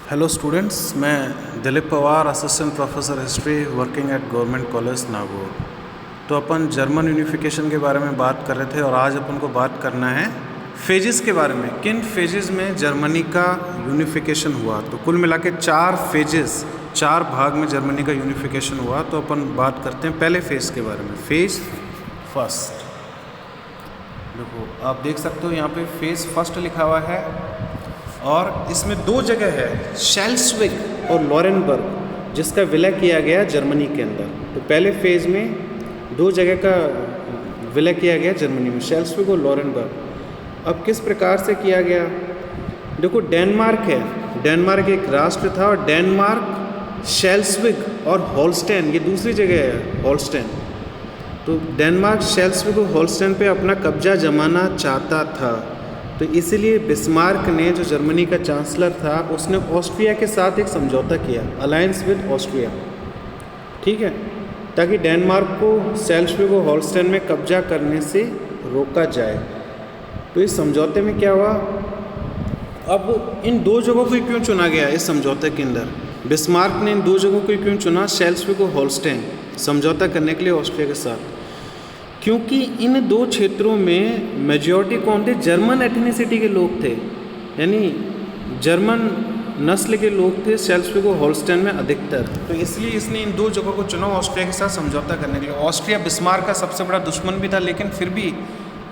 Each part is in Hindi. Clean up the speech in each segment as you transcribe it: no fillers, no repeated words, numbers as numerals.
हेलो स्टूडेंट्स, मैं Dilip Pawar, assistant professor history working at government college Nagaur. तो अपन जर्मन यूनिफिकेशन के बारे में बात कर रहे थे और आज अपन को बात करना है फेजेस के बारे में। किन फेजेस में जर्मनी का यूनिफिकेशन हुआ। तो कुल मिला के 4 फेजेस, 4 भाग में जर्मनी का यूनिफिकेशन हुआ। तो अपन बात करते हैं पहले फेज के बारे में। फेज फर्स्ट, देखो आप देख सकते हो यहाँ पे फेज फर्स्ट लिखा हुआ है और इसमें 2 जगह है, शेल्स्विग और लॉरेनबर्ग, जिसका विलय किया गया जर्मनी के अंदर। तो पहले फेज में 2 जगह का विलय किया गया जर्मनी में, शेल्स्विग और लॉरेनबर्ग। अब किस प्रकार से किया गया, देखो डेनमार्क है, डेनमार्क एक राष्ट्र था और डेनमार्क, शेल्स्विग और होल्स्टेन, ये दूसरी जगह है होल्स्टेन। तो डेनमार्क शेल्स्विग और होल्स्टेन पे अपना कब्जा जमाना चाहता था। तो इसीलिए बिस्मार्क ने, जो जर्मनी का चांसलर था, उसने ऑस्ट्रिया के साथ एक समझौता किया, अलायंस विद ऑस्ट्रिया, ठीक है, ताकि डेनमार्क को शेल्स्विग और होल्स्टेन में कब्जा करने से रोका जाए। तो इस समझौते में क्या हुआ, अब इन 2 जगहों को क्यों चुना गया इस समझौते के अंदर, बिस्मार्क ने इन 2 जगहों को क्यों चुना, शेल्स्विग और होल्स्टेन, समझौता करने के लिए ऑस्ट्रिया के साथ, क्योंकि इन 2 क्षेत्रों में मेजॉरिटी कौन थे, जर्मन एथनिसिटी के लोग थे, यानी जर्मन नस्ल के लोग थे शेल्स्विग और होल्स्टेन में अधिकतर। तो इसलिए इसने इन 2 जगहों को चुना ऑस्ट्रिया के साथ समझौता करने के लिए। ऑस्ट्रिया बिस्मार्क का सबसे बड़ा दुश्मन भी था, लेकिन फिर भी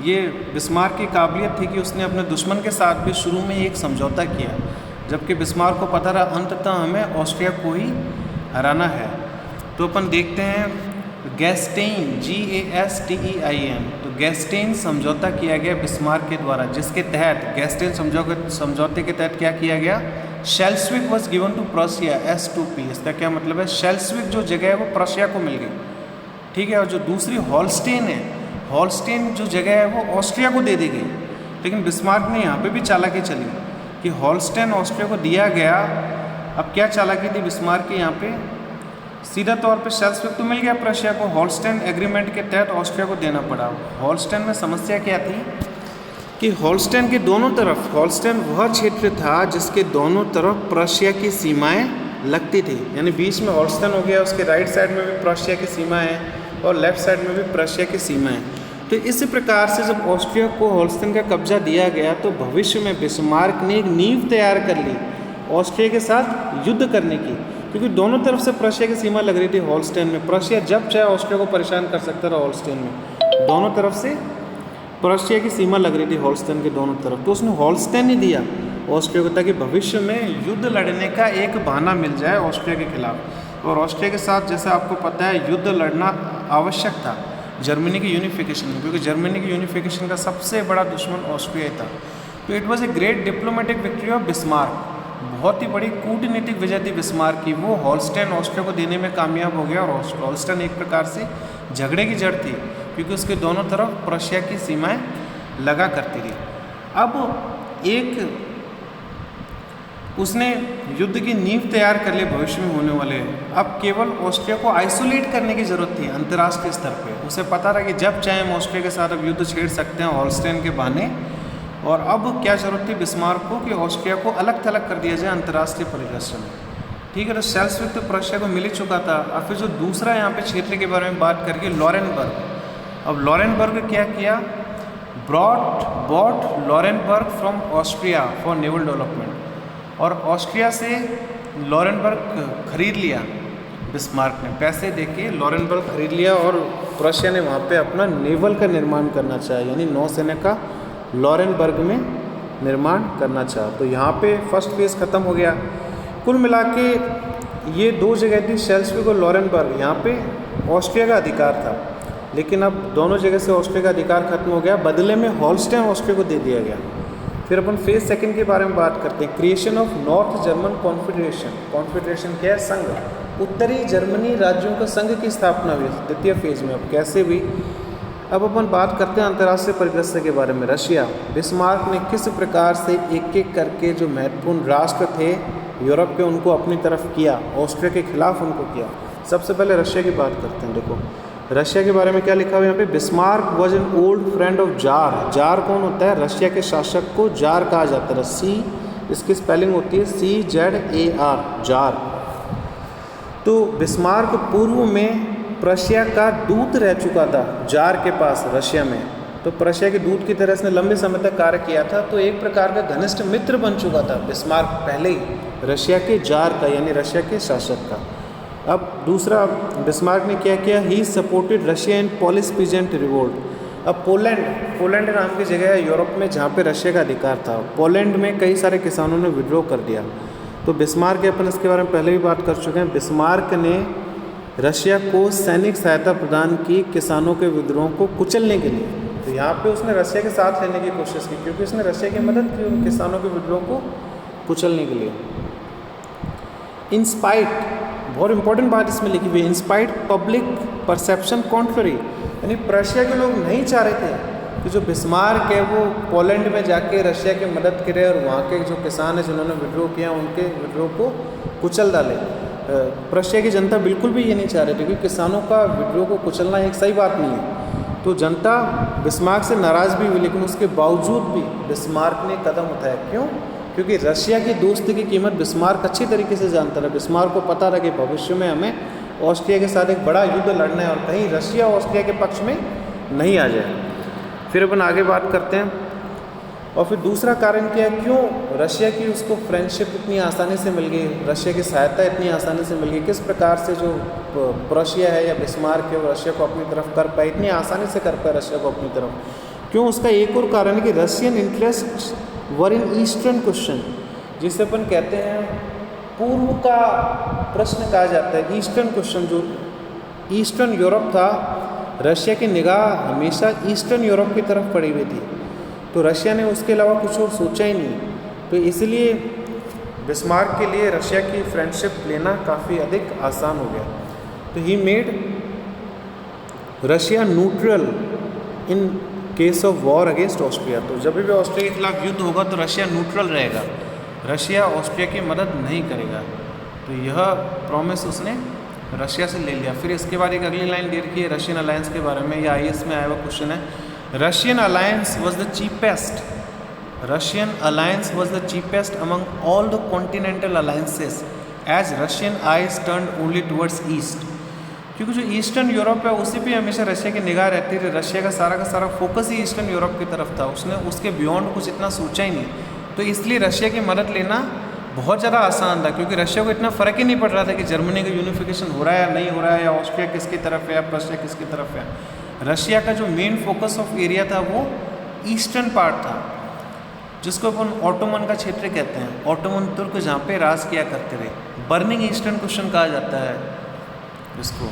ये बिस्मार्क की काबिलियत थी कि उसने अपने दुश्मन के साथ भी शुरू में एक समझौता किया, जबकि बिस्मार्क को पता रहा अंततः हमें ऑस्ट्रिया को ही हराना है। तो अपन देखते हैं गैस्टेन, GASTEIN, तो गैस्टेन समझौता किया गया बिस्मार्क के द्वारा, जिसके तहत गैस्टेन समझौते के तहत क्या किया गया, Schleswig was given to Prussia S2P। इसका क्या मतलब है, शेल्स्विग जो जगह है वो प्रोशिया को मिल गई, ठीक है, और जो दूसरी होल्स्टेन है, होल्स्टेन जो जगह है वो ऑस्ट्रिया को दे दी गई। लेकिन बिस्मार्क ने यहाँ पे भी चालाकी चली कि होल्स्टेन ऑस्ट्रिया को दिया गया। अब क्या चालाकी थी बिस्मार्क के यहाँ पे, सीधा तौर पे शेल्स्विग तो मिल गया प्रशिया को, होल्स्टेन एग्रीमेंट के तहत ऑस्ट्रिया को देना पड़ा। होल्स्टेन में समस्या क्या थी कि होल्स्टेन के दोनों तरफ, होल्स्टेन वह क्षेत्र था जिसके दोनों तरफ प्रशिया की सीमाएं लगती थी, यानी बीच में होल्स्टेन हो गया, उसके राइट साइड में भी प्रशिया की सीमा है और लेफ्ट साइड में भी प्रशिया की सीमा है। तो इसी प्रकार से जब ऑस्ट्रिया को होल्स्टेन का कब्जा दिया गया तो भविष्य में बिस्मार्क ने एक नींव तैयार कर ली ऑस्ट्रिया के साथ युद्ध करने की, क्योंकि दोनों तरफ से प्रशिया की सीमा लग रही थी होल्स्टेन में। प्रशिया जब चाहे ऑस्ट्रिया को परेशान कर सकता था होल्स्टेन में, दोनों तरफ से प्रशिया की सीमा लग रही थी होल्स्टेन के दोनों तरफ। तो उसने होल्स्टेन ही दिया ऑस्ट्रिया को, ताकि भविष्य में युद्ध लड़ने का एक बहाना मिल जाए ऑस्ट्रिया के खिलाफ। और ऑस्ट्रिया के साथ, जैसे आपको पता है, युद्ध लड़ना आवश्यक था जर्मनी की यूनिफिकेशन में, क्योंकि जर्मनी की यूनिफिकेशन का सबसे बड़ा दुश्मन ऑस्ट्रिया ही था। तो it was a great diplomatic victory of Bismarck, बहुत ही बड़ी कूटनीतिक विजय थी बिस्मार्क की। वो होल्स्टेन ऑस्ट्रिया को देने में कामयाब हो गया और होल्स्टेन एक प्रकार से झगड़े की जड़ थी, क्योंकि उसके दोनों तरफ प्रशिया की सीमाएं लगा करती थी। अब एक उसने युद्ध की नींव तैयार कर ली भविष्य में होने वाले। अब केवल ऑस्ट्रिया को आइसोलेट करने की जरूरत थी अंतर्राष्ट्रीय स्तर पे। उसे पता रहा कि जब चाहे हम ऑस्ट्रिया के साथ अब युद्ध छेड़ सकते हैं होल्स्टेन के बहाने। और अब क्या जरूरत थी बिस्मार्क को कि ऑस्ट्रिया को अलग थलग कर दिया जाए अंतर्राष्ट्रीय परिदृश्य में, ठीक है। तो शेल्स्विग तो प्रशिया को मिल ही चुका था। अब फिर जो दूसरा यहाँ पे क्षेत्र के बारे में बात करके लॉरेनबर्ग। अब लॉरेनबर्ग क्या किया, bought Lauenburg from Austria for naval development, और ऑस्ट्रिया से लॉरेनबर्ग खरीद लिया बिस्मार्क ने, पैसे देके लॉरेनबर्ग खरीद लिया। और प्रशिया ने वहाँ पे अपना नेवल का निर्माण करना चाहा, यानी नौसेना का लॉरेनबर्ग में निर्माण करना चाहा। तो यहाँ पे फर्स्ट फेज खत्म हो गया। कुल मिला के ये 2 जगह थी, शेल्स्विग और लॉरेनबर्ग, यहाँ पे ऑस्ट्रिया का अधिकार था। लेकिन अब दोनों जगह से ऑस्ट्रिया का अधिकार खत्म हो गया, बदले में होल्स्टेन ऑस्ट्रिया को दे दिया गया। फिर अपन फेज सेकंड के बारे में बात करते हैं, creation of north German confederation. Confederation क्या है, संघ, उत्तरी जर्मनी राज्यों का संघ की स्थापना हुई द्वितीय फेज में। अब कैसे हुई, अब अपन बात करते हैं अंतर्राष्ट्रीय परिदृश्य के बारे में। रशिया, बिस्मार्क ने किस प्रकार से एक एक करके जो महत्वपूर्ण राष्ट्र थे यूरोप के, उनको अपनी तरफ किया, ऑस्ट्रिया के खिलाफ उनको किया। सबसे पहले रशिया की बात करते हैं। देखो रशिया के बारे में क्या लिखा हुआ है यहाँ पे, Bismarck was an old friend of jar. Jar कौन होता है, रशिया के शासक को जार कहा जाता है, इसकी स्पेलिंग होती है CZAR, जार। तो बिस्मार्क पूर्व में प्रशिया का दूत रह चुका था जार के पास रशिया में। तो प्रशिया के दूत की तरह इसने लंबे समय तक कार्य किया था, तो एक प्रकार का घनिष्ठ मित्र बन चुका था बिस्मार्क पहले ही रशिया के जार का, यानी रशिया के शासक का। अब दूसरा, बिस्मार्क ने क्या किया, he supported Russia in Polish peasant revolt. अब पोलैंड नाम की जगह है यूरोप में जहाँ पे रशिया का अधिकार था। पोलैंड में कई सारे किसानों ने विद्रोह कर दिया। तो बिस्मार्क, अपन इसके बारे में पहले भी बात कर चुके हैं, बिस्मार्क ने रशिया को सैनिक सहायता प्रदान की किसानों के विद्रोह को कुचलने के लिए। तो यहाँ पे उसने रशिया के साथ लेने की कोशिश की, क्योंकि उसने रशिया की मदद की उन किसानों के विद्रोह को कुचलने के लिए। इंस्पाइट, बहुत इंपॉर्टेंट बात इसमें लिखी हुई है, इंस्पाइट पब्लिक परसेप्शन कॉन्ट्ररी, यानी रशिया के लोग नहीं चाह रहे थे कि जो बिस्मार्क है वो पोलैंड में जाके रशिया की मदद करे और वहाँ के जो किसान हैं जिन्होंने विद्रोह किया उनके विद्रोह को कुचल डाले। रशिया की जनता बिल्कुल भी ये नहीं चाह रही थी, क्योंकि किसानों का विद्रोह को कुचलना एक सही बात नहीं है। तो जनता बिस्मार्क से नाराज़ भी हुई, लेकिन उसके बावजूद भी बिस्मार्क ने कदम उठाया। क्यों? क्योंकि रशिया की दोस्ती की कीमत बिस्मार्क अच्छी तरीके से जानता था। बिस्मार्क को पता था कि भविष्य में हमें ऑस्ट्रिया के साथ एक बड़ा युद्ध लड़ना है और कहीं रशिया ऑस्ट्रिया के पक्ष में नहीं आ जाए। फिर अपन आगे बात करते हैं। और फिर दूसरा कारण क्या है, क्यों रशिया की उसको फ्रेंडशिप इतनी आसानी से मिल गई, रशिया की सहायता इतनी आसानी से मिल गई, किस प्रकार से जो प्रोशिया है या बिस्मार्क है वो रशिया को अपनी तरफ कर पाए, इतनी आसानी से कर पाए रशिया को अपनी तरफ। क्यों? उसका एक और कारण है कि Russian interest were in eastern question, जिसे अपन कहते हैं पूर्व का प्रश्न कहा जाता है। ईस्टर्न क्वेश्चन, जो ईस्टर्न यूरोप था, रशिया की निगाह हमेशा ईस्टर्न यूरोप की तरफ पड़ी हुई थी। तो रशिया ने उसके अलावा कुछ और सोचा ही नहीं। तो इसलिए बिस्मार्क के लिए रशिया की फ्रेंडशिप लेना काफ़ी अधिक आसान हो गया। तो he made Russia neutral in case of war against Austria. तो जब भी ऑस्ट्रिया के खिलाफ युद्ध होगा तो रशिया न्यूट्रल रहेगा, रशिया ऑस्ट्रिया की मदद नहीं करेगा। तो यह प्रॉमिस उसने रशिया से ले लिया। फिर इसके बाद एक अगली लाइन दे रखी है रशियन अलायंस के बारे में, या IAS में आया हुआ क्वेश्चन है, Russian alliance was the cheapest, Russian alliance was the cheapest among all the continental alliances as Russian eyes turned only towards east. क्योंकि जो ईस्टर्न यूरोप है उसी पे हमेशा रशिया की निगाह रहती थी, रशिया का सारा फोकस ही ईस्टर्न यूरोप की तरफ था, उसने उसके बियॉन्ड कुछ इतना सोचा ही नहीं। तो इसलिए रशिया की मदद लेना बहुत ज़्यादा आसान था, क्योंकि रशिया को इतना फ़र्क ही नहीं पड़ रहा था कि जर्मनी का यूनिफिकेशन हो रहा है या नहीं हो रहा है, या ऑस्ट्रिया किसकी तरफ है या प्रशिया किसकी तरफ है। रशिया का जो मेन फोकस ऑफ एरिया था वो ईस्टर्न पार्ट था, जिसको अपन ऑटोमन का क्षेत्र कहते हैं, ऑटोमन तुर्क जहाँ पे राज किया करते रहे, बर्निंग ईस्टर्न क्वेश्चन कहा जाता है इसको।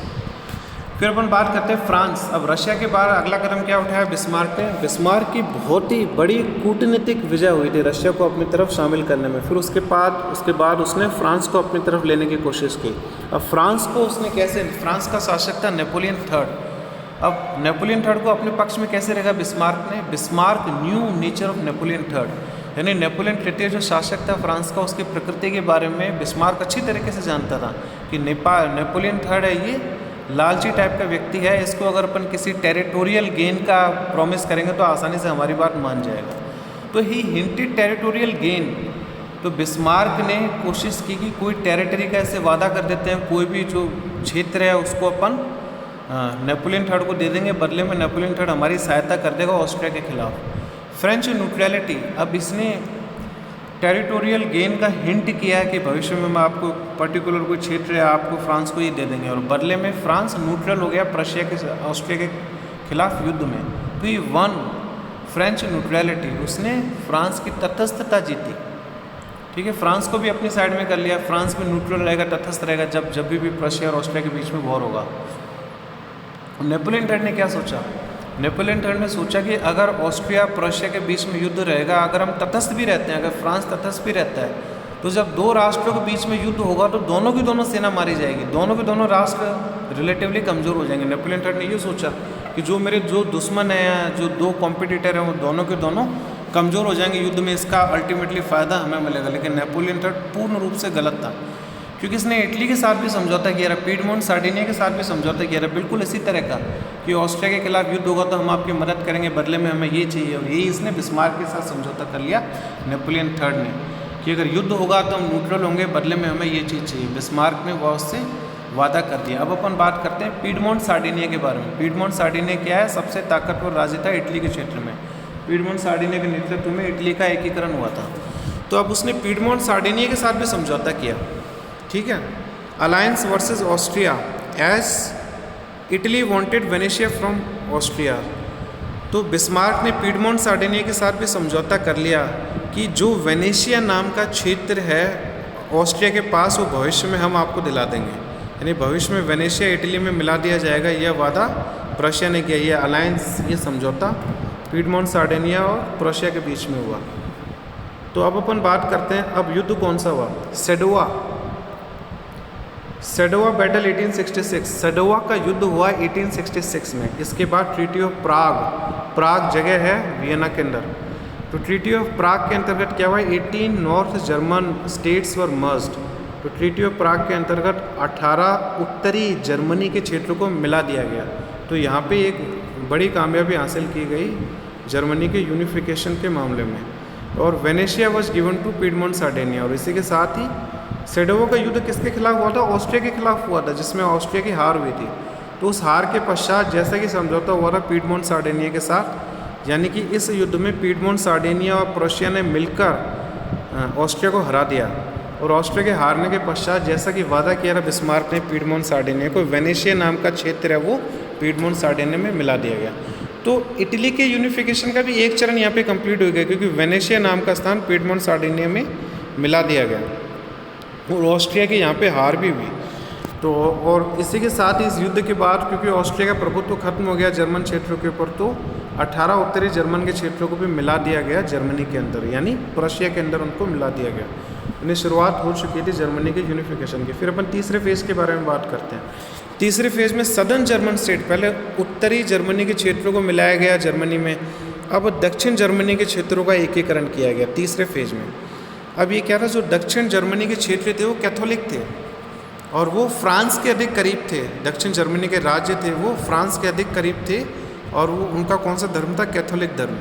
फिर अपन बात करते हैं फ्रांस। अब रशिया के बाद अगला कदम क्या उठाया बिस्मार्क ने? बिस्मार्क की बहुत ही बड़ी कूटनीतिक विजय हुई थी रशिया को अपनी तरफ शामिल करने में। फिर उसके बाद उसने फ्रांस को अपनी तरफ लेने की कोशिश की। अब फ्रांस को उसने कैसे, फ्रांस का शासक था नेपोलियन थर्ड। अब नेपोलियन थर्ड को अपने पक्ष में कैसे रखा बिस्मार्क ने? Bismarck new nature of Napoleon third, यानी नेपोलियन तृतीय जो शासक था फ्रांस का, उसकी प्रकृति के बारे में बिस्मार्क अच्छी तरीके से जानता था कि नेपोलियन थर्ड है ये लालची टाइप का व्यक्ति है, इसको अगर अपन किसी टेरिटोरियल गेन का प्रॉमिस करेंगे तो आसानी से हमारी बात मान जाएगा। तो ही हिंटेड टेरिटोरियल गेन। तो बिस्मार्क ने कोशिश की कि कोई टेरिटरी का ऐसे वादा कर देते हैं, कोई भी जो क्षेत्र है उसको अपन नेपोलियन थर्ड को दे देंगे, बदले में नेपोलियन थर्ड हमारी सहायता कर देगा ऑस्ट्रिया के खिलाफ। फ्रेंच न्यूट्रलिटी, अब इसने टेरिटोरियल गेन का हिंट किया है कि भविष्य में मैं आपको पर्टिकुलर कोई क्षेत्र है आपको फ्रांस को ही दे देंगे, और बदले में फ्रांस न्यूट्रल हो गया प्रशिया के ऑस्ट्रिया के खिलाफ युद्ध में। तो ये वन फ्रेंच न्यूट्रलिटी, उसने फ्रांस की तटस्थता जीती। ठीक है, फ्रांस को भी अपनी साइड में कर लिया, फ्रांस में न्यूट्रल रहेगा, तटस्थ रहेगा जब भी प्रशिया और ऑस्ट्रिया के बीच में वॉर होगा। नेपोलियन थर्ड ने क्या सोचा? नेपोलियन थर्ड ने सोचा कि अगर ऑस्ट्रिया प्रशिया के बीच में युद्ध रहेगा, अगर हम तटस्थ भी रहते हैं, अगर फ्रांस तटस्थ भी रहता है, तो जब दो राष्ट्रों के बीच में युद्ध होगा तो दोनों की दोनों सेना मारी जाएगी, दोनों के दोनों राष्ट्र रिलेटिवली कमज़ोर हो जाएंगे। नेपोलियन थर्ड ने ये सोचा कि जो मेरे जो दुश्मन हैं, जो दो कॉम्पिटिटर हैं, वो दोनों के दोनों कमज़ोर हो जाएंगे युद्ध में, इसका अल्टीमेटली फ़ायदा हमें मिलेगा। लेकिन नेपोलियन थर्ड पूर्ण रूप से गलत था, क्योंकि इसने इटली के साथ भी समझौता किया रहा, पीडमोंट सार्डिनिया के साथ भी समझौता किया रहा, बिल्कुल इसी तरह का कि ऑस्ट्रिया के खिलाफ युद्ध होगा तो हम आपकी मदद करेंगे, बदले में हमें ये चाहिए, और यही इसने बिस्मार्क के साथ समझौता कर लिया नेपोलियन थर्ड ने। कि अगर युद्ध होगा तो हम न्यूट्रल होंगे, बदले में हमें ये चीज़ चाहिए। बिस्मार्क ने वह उससे वादा कर दिया। अब अपन बात करते हैं पीडमोंट सार्डिनिया के बारे में। पीडमोंट सार्डिनिया क्या है? सबसे ताकतवर राज्य था इटली के क्षेत्र में। पीडमोंट सार्डिनिया के नेतृत्व में इटली का एकीकरण हुआ था। तो अब उसने पीडमोंट सार्डिनिया के साथ भी समझौता किया, ठीक है। Alliance versus Austria as Italy wanted Venetia from Austria. तो बिस्मार्क ने पीडमोंट सार्डिनिया के साथ भी समझौता कर लिया कि जो वेनेशिया नाम का क्षेत्र है ऑस्ट्रिया के पास, वो भविष्य में हम आपको दिला देंगे, यानी भविष्य में वेनेशिया इटली में मिला दिया जाएगा। यह वादा प्रुशिया ने किया। यह अलायंस, ये समझौता पीडमोंट सार्डिनिया और प्रुशिया के बीच में हुआ। तो अब अपन बात करते हैं अब युद्ध कौन सा हुआ। Sedova battle 1866। सेडोवा का युद्ध हुआ 1866 में। इसके बाद ट्रीटी ऑफ प्राग जगह है वियना के अंदर। तो ट्रीटी ऑफ प्राग के अंतर्गत क्या हुआ? 18 north German states were merged. तो ट्रीटी ऑफ प्राग के अंतर्गत 18 उत्तरी जर्मनी के क्षेत्रों को मिला दिया गया। तो यहाँ पे एक बड़ी कामयाबी हासिल की गई जर्मनी के यूनिफिकेशन के मामले में। और Venetia was given to Piedmont Sardinia. और इसी के साथ ही सेडोवा का युद्ध किसके खिलाफ हुआ था? ऑस्ट्रिया के खिलाफ हुआ था, जिसमें ऑस्ट्रिया की हार हुई थी। तो उस हार के पश्चात जैसा कि समझौता हुआ था पीडमोंट सार्डिनिया के साथ, यानी कि इस युद्ध में पीडमोंट सार्डिनिया और प्रुशिया ने मिलकर ऑस्ट्रिया को हरा दिया। और ऑस्ट्रिया के हारने के पश्चात जैसा कि वादा किया था बिस्मार्क ने पीडमोंट सार्डिनिया को, वेनेशिया नाम का क्षेत्र है वो पीडमोंट सार्डिनिया में मिला दिया गया। तो इटली के यूनिफिकेशन का भी एक चरण यहाँ पे कंप्लीट हो गया, क्योंकि वेनेशिया नाम का स्थान पीडमोंट सार्डिनिया में मिला दिया गया और ऑस्ट्रिया की यहाँ पे हार भी हुई। तो और इसी के साथ ही इस युद्ध के बाद, क्योंकि ऑस्ट्रिया का प्रभुत्व खत्म हो गया जर्मन क्षेत्रों के ऊपर, तो 18 उत्तरी जर्मन के क्षेत्रों को भी मिला दिया गया जर्मनी के अंदर, यानी प्रुशिया के अंदर उनको मिला दिया गया। इन्हें शुरुआत हो चुकी थी जर्मनी के यूनिफिकेशन की। फिर अपन तीसरे फेज़ के बारे में बात करते हैं। तीसरे फेज़ में सदर्न जर्मन स्टेट, पहले उत्तरी जर्मनी के क्षेत्रों को मिलाया गया जर्मनी में, अब दक्षिण जर्मनी के क्षेत्रों का एकीकरण किया गया तीसरे फेज़ में। अब ये क्या था, जो दक्षिण जर्मनी के क्षेत्र थे वो कैथोलिक थे और वो फ्रांस के अधिक करीब थे। दक्षिण जर्मनी के राज्य थे वो फ्रांस के अधिक करीब थे और वो उनका कौन सा धर्म था? कैथोलिक धर्म।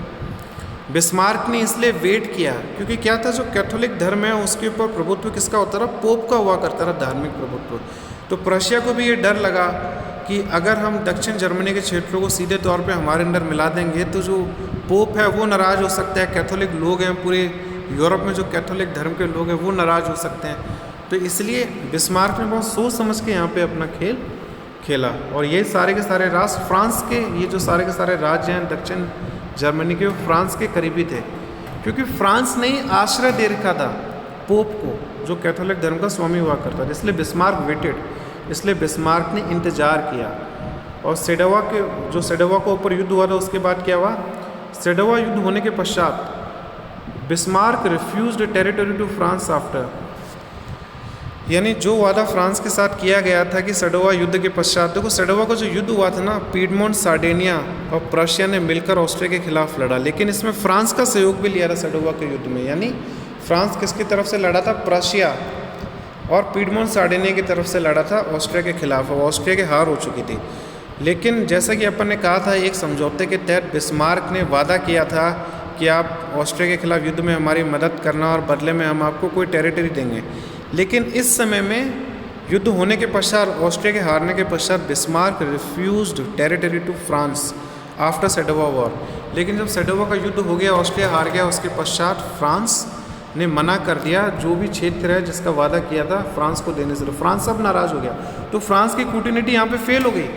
बिस्मार्क ने इसलिए वेट किया, क्योंकि क्या था, जो कैथोलिक धर्म है उसके ऊपर प्रभुत्व किसका होता रहा? पोप का हुआ करता रहा, धार्मिक प्रभुत्व। तो प्रुशिया को भी ये डर लगा कि अगर हम दक्षिण जर्मनी के क्षेत्रों को सीधे तौर पे हमारे अंदर मिला देंगे तो जो पोप है वो नाराज़ हो सकता है, कैथोलिक लोग हैं पूरे यूरोप में जो कैथोलिक धर्म के लोग हैं वो नाराज़ हो सकते हैं। तो इसलिए बिस्मार्क ने बहुत सोच समझ के यहाँ पे अपना खेल खेला। और ये सारे के सारे राष्ट्र फ्रांस के, ये जो सारे के सारे राज्य हैं दक्षिण जर्मनी के, वो फ्रांस के करीबी थे, क्योंकि फ्रांस ने ही आश्रय दे रखा था पोप को, जो कैथोलिक धर्म का स्वामी हुआ करता था। इसलिए बिस्मार्क वेटेड, इसलिए बिस्मार्क ने इंतज़ार किया। और सेडोवा के, जो सेडोवा के ऊपर युद्ध हुआ था उसके बाद क्या हुआ? सेडोवा युद्ध होने के पश्चात Bismarck refused territory to France after, यानी जो वादा फ्रांस के साथ किया गया था कि सेडोवा युद्ध के पश्चात, देखो सेडोवा का जो युद्ध हुआ था ना, पीडमोंट सार्डिनिया और प्रुशिया ने मिलकर ऑस्ट्रिया के खिलाफ लड़ा, लेकिन इसमें फ्रांस का सहयोग भी लिया था सेडोवा के युद्ध में। यानी फ्रांस किसकी तरफ से लड़ा था? प्रुशिया। और पीडमोंट सार्डिनिया की तरफ से लड़ा था ऑस्ट्रिया के खिलाफ, और ऑस्ट्रिया की हार हो चुकी थी। लेकिन जैसा कि अपन ने कहा था, एक समझौते के तहत बिस्मार्क ने वादा किया था कि आप ऑस्ट्रिया के खिलाफ युद्ध में हमारी मदद करना और बदले में हम आपको कोई टेरिटरी देंगे। लेकिन इस समय में युद्ध होने के पश्चात, ऑस्ट्रिया के हारने के पश्चात, Bismarck refused territory to France after Sadowa war. लेकिन जब सेडोवा का युद्ध हो गया, ऑस्ट्रिया हार गया, उसके पश्चात फ्रांस ने मना कर दिया जो भी क्षेत्र है जिसका वादा किया था फ्रांस को देने से। तो फ्रांस अब नाराज़ हो गया, तो फ्रांस की कूटनीति यहाँ पे फेल हो गई।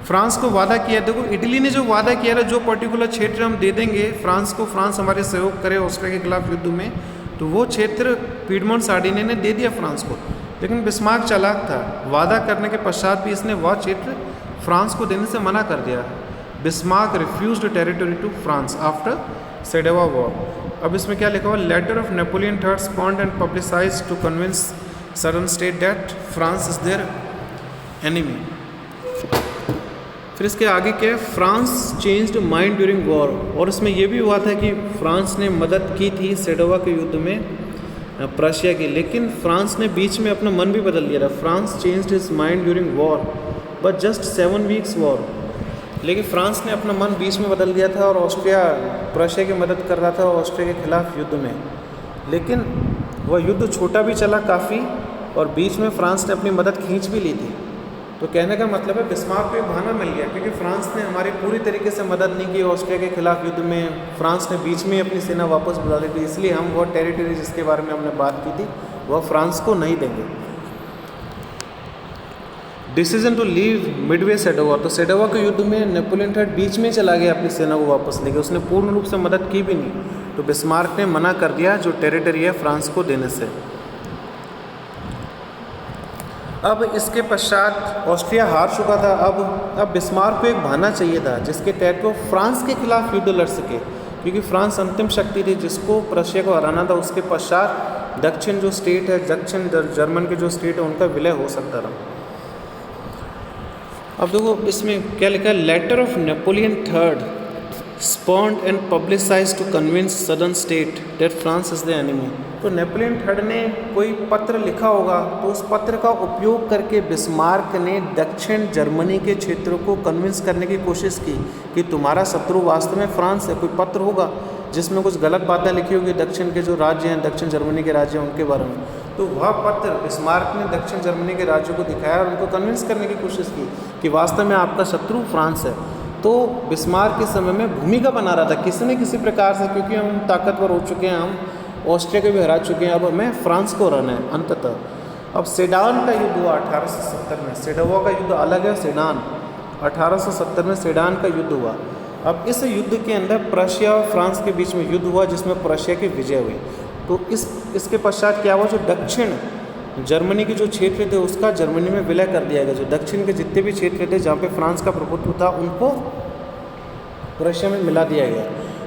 फ्रांस को वादा किया, देखो इटली ने जो वादा किया था, जो पर्टिकुलर क्षेत्र हम दे देंगे फ्रांस को, फ्रांस हमारे सहयोग करे ऑस्ट्रिया के खिलाफ युद्ध में, तो वो क्षेत्र पीडमोंट सार्डिनिया ने दे दिया फ्रांस को। लेकिन बिस्मार्क चालाक था, वादा करने के पश्चात भी इसने वह क्षेत्र फ्रांस को देने से मना कर दिया। Bismarck refused territory to France after Sadowa war. अब इसमें क्या लिखा हुआ? Letter of Napoleon III spawned and publicise to convince southern state that France is their enemy. फिर इसके आगे क्या है? France changed mind during war. और इसमें यह भी हुआ था कि फ्रांस ने मदद की थी सेडोवा के युद्ध में प्रुशिया की, लेकिन फ्रांस ने बीच में अपना मन भी बदल लिया था। France changed his mind during war but just 7 weeks war. लेकिन फ्रांस ने अपना मन बीच में बदल दिया था और ऑस्ट्रिया प्रुशिया की मदद कर रहा था ऑस्ट्रिया के खिलाफ युद्ध में। लेकिन वह युद्ध छोटा भी चला काफ़ी और बीच में फ्रांस ने अपनी मदद खींच भी ली थी। तो कहने का मतलब है बिस्मार्क को एक बहाना मिल गया, क्योंकि फ्रांस ने हमारी पूरी तरीके से मदद नहीं की ऑस्ट्रिया के खिलाफ युद्ध में। फ्रांस ने बीच में अपनी सेना वापस बुला ली थी, इसलिए हम वो टेरिटरी जिसके बारे में हमने बात की थी वह फ्रांस को नहीं देंगे। Decision to leave Midway Sedova, तो सेडोवा के युद्ध में नेपोलियन III बीच में चला गया अपनी सेना को वापस लेके, उसने पूर्ण रूप से मदद की भी नहीं। तो बिस्मार्क ने मना कर दिया जो टेरिटरी है फ्रांस को देने से। अब इसके पश्चात ऑस्ट्रिया हार चुका था। अब बिस्मार्क को एक बहाना चाहिए था जिसके तहत वो फ्रांस के खिलाफ युद्ध लड़ सके, क्योंकि फ्रांस अंतिम शक्ति थी जिसको प्रशिया को हराना था। उसके पश्चात दक्षिण जो स्टेट है, दक्षिण जर्मन के जो स्टेट है, उनका विलय हो सकता था। अब देखो इसमें क्या लिखा है, letter of Napoleon III spawned and publicise to convince southern state that France is the enemy. तो नेपोलियन III ने कोई पत्र लिखा होगा, तो उस पत्र का उपयोग करके बिस्मार्क ने दक्षिण जर्मनी के क्षेत्रों को कन्विंस करने की कोशिश की कि तुम्हारा शत्रु वास्तव में फ्रांस है। कोई पत्र होगा जिसमें कुछ गलत बातें लिखी होगी दक्षिण के जो राज्य हैं, दक्षिण जर्मनी के राज्य हैं, उनके बारे में। तो वह पत्र बिस्मार्क ने दक्षिण जर्मनी के राज्यों को दिखाया और उनको कन्विंस करने की कोशिश की कि वास्तव में आपका शत्रु फ्रांस है। तो बिस्मार्क के समय में भूमिका बना रहा था किसी न किसी प्रकार से, क्योंकि हम ताकतवर हो चुके हैं, हम ऑस्ट्रिया को भी हरा चुके हैं, अब हमें फ्रांस को हराना है अंततः। अब सेडान का युद्ध हुआ 1870 में। सेडोवा का युद्ध अलग है, सेडान 1870 में सेडान का युद्ध हुआ। अब इस युद्ध के अंदर प्रशिया और फ्रांस के बीच में युद्ध हुआ जिसमें प्रशिया की विजय हुई। तो इसके पश्चात क्या हुआ, जो दक्षिण जर्मनी के जो क्षेत्र थे उसका जर्मनी में विलय कर दिया गया। जो दक्षिण के जितने भी क्षेत्र थे जहाँ पे फ्रांस का प्रभुत्व था उनको प्रशिया में मिला दिया गया।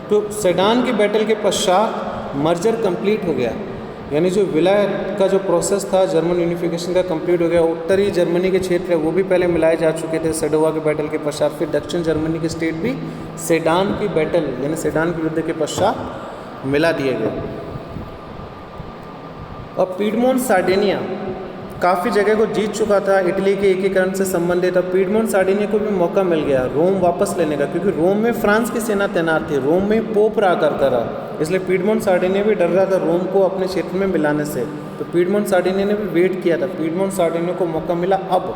तो सेडान के बैटल के पश्चात मर्जर कंप्लीट हो गया, यानी जो विलय का जो प्रोसेस था जर्मन यूनिफिकेशन का कंप्लीट हो गया। उत्तरी जर्मनी के क्षेत्र है वो भी पहले मिलाए जा चुके थे सेडोवा के बैटल के पश्चात। फिर दक्षिण जर्मनी के स्टेट भी सेडान की बैटल यानी सेडान के युद्ध के पश्चात मिला दिए गए। और पीडमोंट सार्डिनिया काफ़ी जगह को जीत चुका था इटली के एकीकरण से संबंधित। अब पीडमोंट सार्डिनिया को भी मौका मिल गया रोम वापस लेने का, क्योंकि रोम में फ्रांस की सेना तैनात थी, रोम में पोप रहा करता रहा, इसलिए पीडमोंट सार्डिनिया भी डर रहा था रोम को अपने क्षेत्र में मिलाने से। तो पीडमोंट सार्डिनिया ने भी वेट किया था, पीडमोंट सार्डिनिया को मौका मिला। अब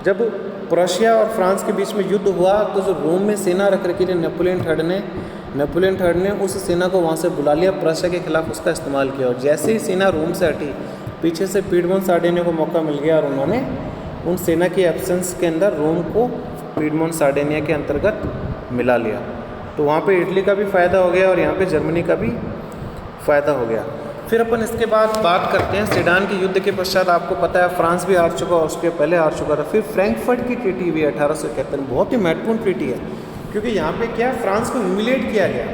जब प्रशिया और फ्रांस के बीच में युद्ध हुआ तो जो रोम में सेना रख रखी थी नेपोलियन III ने उस सेना को वहाँ से बुला लिया, प्रशिया के खिलाफ उसका इस्तेमाल किया। और जैसे ही सेना रोम से हटी, पीछे से पीडमोंट सार्डिनिया को मौका मिल गया और उन्होंने उन सेना की एब्सेंस के अंदर रोम को पीडमोंट सार्डिनिया के अंतर्गत मिला लिया। तो वहाँ पे इटली का भी फ़ायदा हो गया और यहाँ पे जर्मनी का भी फ़ायदा हो गया। फिर अपन इसके बाद बात करते हैं सेडान के युद्ध के पश्चात। आपको पता है फ्रांस भी हार चुका, ऑस्ट्रिया पहले हार चुका था। फिर फ्रैंकफर्ट की ट्रीटी हुई 1871 में, बहुत ही महत्वपूर्ण ट्रीटी है, क्योंकि यहाँ पे क्या है, फ्रांस को ह्यूमिलेट किया गया।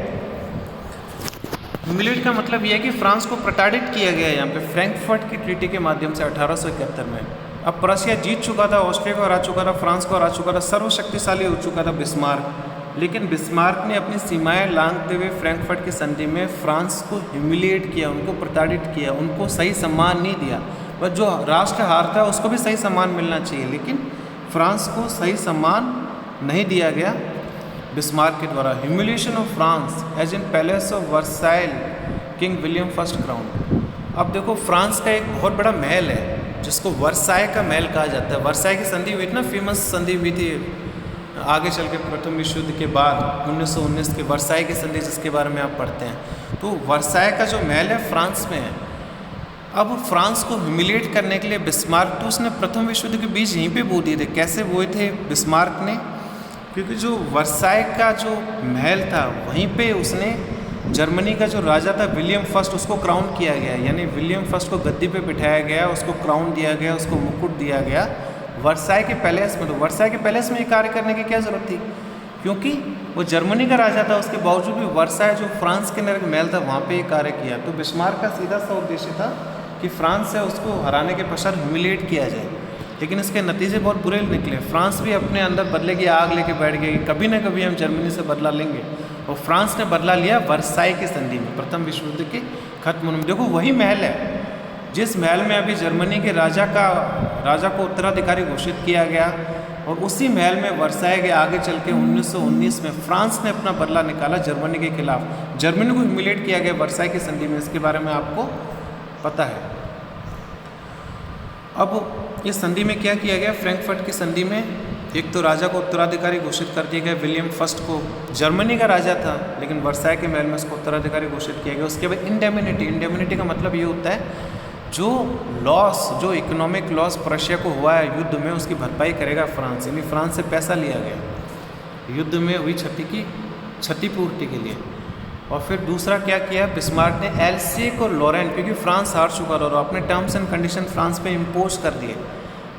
ह्यूमिलेट का मतलब यह है कि फ्रांस को प्रताड़ित किया गया यहाँ पे फ्रैंकफर्ट की ट्रीटी के माध्यम से 1871 में। अब प्रशिया जीत चुका था, ऑस्ट्रिया को हरा चुका था, फ्रांस को हरा चुका था, सर्वशक्तिशाली हो चुका था बिस्मार्क। लेकिन बिस्मार्क ने अपनी सीमाएं लांघते हुए फ्रैंकफर्ट की संधि में फ्रांस को ह्यूमिलेट किया, उनको प्रताड़ित किया, उनको सही सम्मान नहीं दिया। बस जो राष्ट्र हारता है उसको भी सही सम्मान मिलना चाहिए, लेकिन फ्रांस को सही सम्मान नहीं दिया गया बिस्मार्क के द्वारा। Humiliation of France as in palace of Versailles king William first crown. अब देखो फ्रांस का एक बहुत बड़ा महल है जिसको वर्साई का महल कहा जाता है। वर्साई की संधि हुई थी ना, फेमस संधि हुई थी आगे चल के प्रथम विश्व युद्ध के बाद 1919 के वर्साई की संधि, जिसके बारे में आप पढ़ते हैं। तो वर्साई का जो महल है फ्रांस में है। अब फ्रांस को ह्यूमिलेट करने के लिए बिस्मार्क तो उसने प्रथम विश्व युद्ध के बीच यहीं पे बो दिए थे। कैसे बोए थे बिस्मार्क ने, क्योंकि जो वर्साई का जो महल था वहीं पे उसने जर्मनी का जो राजा था विलियम फर्स्ट, उसको क्राउन किया गया, यानी विलियम फर्स्ट को गद्दी पे बिठाया गया, उसको क्राउन दिया गया, उसको मुकुट दिया गया वर्साई के पैलेस में। तो वर्साई के पैलेस में ये कार्य करने की क्या ज़रूरत थी, क्योंकि वो जर्मनी का राजा था, उसके बावजूद भी वर्साई जो फ्रांस के अंदर महल था वहाँ पे ये कार्य किया। तो बिस्मार्क का सीधा सा उद्देश्य था कि फ्रांस से उसको हराने के पश्चात ह्यूमिलेट किया जाए, लेकिन इसके नतीजे बहुत बुरे निकले। फ्रांस भी अपने अंदर बदले की आग लेके बैठ गई, कभी ना कभी हम जर्मनी से बदला लेंगे, और फ्रांस ने बदला लिया वर्साई की संधि में, प्रथम विश्व युद्ध के खत्म होने में। देखो वही महल है जिस महल में अभी जर्मनी के राजा को उत्तराधिकारी घोषित किया गया, और उसी महल में वर्साई के आगे चल के 1919 में फ्रांस ने अपना बदला निकाला जर्मनी के खिलाफ। जर्मनी को ह्यूमिलेट किया गया वर्साई की संधि में, इसके बारे में आपको पता है। अब इस संधि में क्या किया गया, फ्रैंकफर्ट की संधि में एक तो राजा को उत्तराधिकारी घोषित कर दिया गया, विलियम फर्स्ट को, जर्मनी का राजा था लेकिन वर्साय के महल में उसको उत्तराधिकारी घोषित किया गया। उसके बाद इंडेमिनिटी का मतलब ये होता है जो लॉस, जो इकोनॉमिक लॉस प्रशिया को हुआ है युद्ध में, उसकी भरपाई करेगा फ्रांस, यानी फ्रांस से पैसा लिया गया युद्ध में हुई क्षति की क्षतिपूर्ति के लिए। और फिर दूसरा क्या किया बिस्मार्क ने, एल्से को लॉरेन, क्योंकि फ्रांस हार चुका था और अपने टर्म्स एंड कंडीशन फ्रांस पे इम्पोज कर दिए,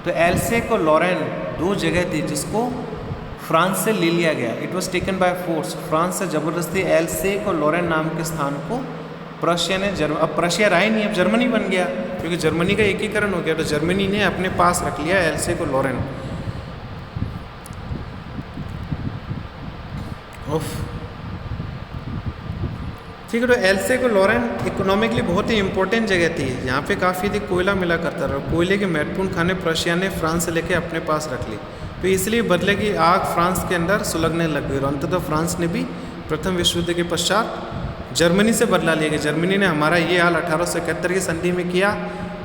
तो एल्से को लॉरेन दो जगह थी जिसको फ्रांस से ले लिया गया, it was taken by force, France से ज़बरदस्ती एल्से को लॉरेन नाम के स्थान को प्रशिया ने अब प्रशिया रहा ही नहीं, अब जर्मनी बन गया, क्योंकि जर्मनी का एकीकरण हो गया, तो जर्मनी ने अपने पास रख लिया एल्से को लॉरेन। ठीक है, तो एल्से को लॉरेन इकोनॉमिकली बहुत ही इंपॉर्टेंट जगह थी, यहाँ पे काफ़ी अधिक कोयला मिला करता था, कोयले के महत्वपूर्ण खाने प्रशिया ने फ्रांस से लेके अपने पास रख ली, तो इसलिए बदले की आग फ्रांस के अंदर सुलगने लग गई और अंततः फ्रांस ने भी प्रथम विश्व युद्ध के पश्चात जर्मनी से बदला लिया गया। जर्मनी ने हमारा ये हाल 1871 की संधि में किया,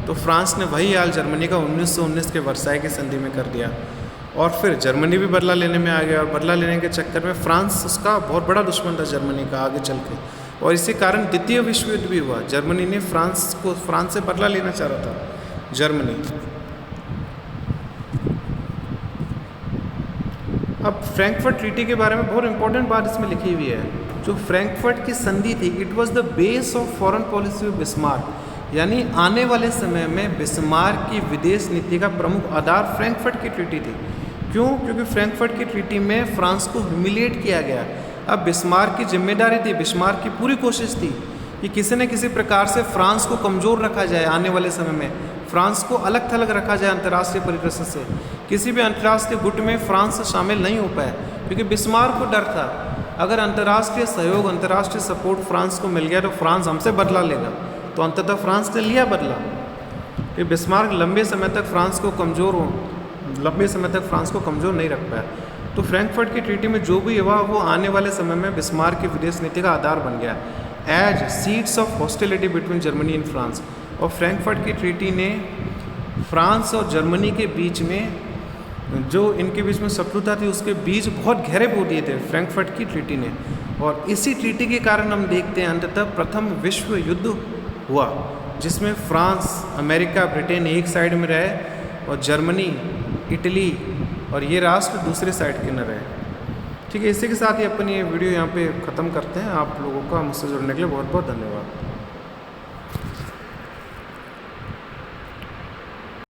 तो फ्रांस ने वही हाल जर्मनी का 1919 के वर्साय की संधि में कर दिया, और फिर जर्मनी भी बदला लेने में आ गया, और बदला लेने के चक्कर में फ्रांस उसका बहुत बड़ा दुश्मन था जर्मनी का आगे चल के, और इसी कारण द्वितीय विश्व युद्ध भी हुआ। जर्मनी ने फ्रांस से बदला लेना चाह रहा था जर्मनी। अब फ्रैंकफर्ट ट्रीटी के बारे में बहुत इंपॉर्टेंट बात इसमें लिखी हुई है। जो फ्रैंकफर्ट की संधि थी, it was the base of foreign policy of Bismarck, यानी आने वाले समय में बिस्मार्क की विदेश नीति का प्रमुख आधार फ्रैंकफर्ट की ट्रीटी थी। क्यों? क्योंकि फ्रैंकफर्ट की ट्रीटी में फ्रांस को ह्यूमिलिएट किया गया। अब बिस्मार्क की जिम्मेदारी थी, बिस्मार्क की पूरी कोशिश थी कि किसी न किसी प्रकार से फ्रांस को कमज़ोर रखा जाए, आने वाले समय में फ्रांस को अलग थलग रखा जाए अंतर्राष्ट्रीय परिदृश्य से। किसी भी अंतर्राष्ट्रीय गुट में फ्रांस शामिल नहीं हो पाए, क्योंकि बिस्मार्क को डर था अगर अंतर्राष्ट्रीय सहयोग, अंतर्राष्ट्रीय सपोर्ट फ्रांस को मिल गया तो फ्रांस हमसे बदला लेगा, तो अंततः फ्रांस ने लिया बदला। कि बिस्मार्क लंबे समय तक फ्रांस को कमज़ोर नहीं रख पाया। तो फ्रैंकफर्ट की ट्रीटी में जो भी हुआ वो आने वाले समय में बिस्मार्क की विदेश नीति का आधार बन गया, as seeds of hostility between Germany and France. और फ्रैंकफर्ट की ट्रीटी ने फ्रांस और जर्मनी के बीच में, जो इनके बीच में शत्रुता थी, उसके बीज बहुत गहरे बो दिए थे फ्रैंकफर्ट की ट्रीटी ने। और इसी ट्रीटी के कारण हम देखते हैं अंततः प्रथम विश्व युद्ध हुआ, जिसमें फ्रांस, अमेरिका, ब्रिटेन एक साइड में रहे और जर्मनी, इटली और ये राष्ट्र दूसरे साइड के न रहे। ठीक है, इसी के साथ ही अपन ये वीडियो यहाँ पे ख़त्म करते हैं। आप लोगों का मुझसे जुड़ने के लिए बहुत बहुत धन्यवाद।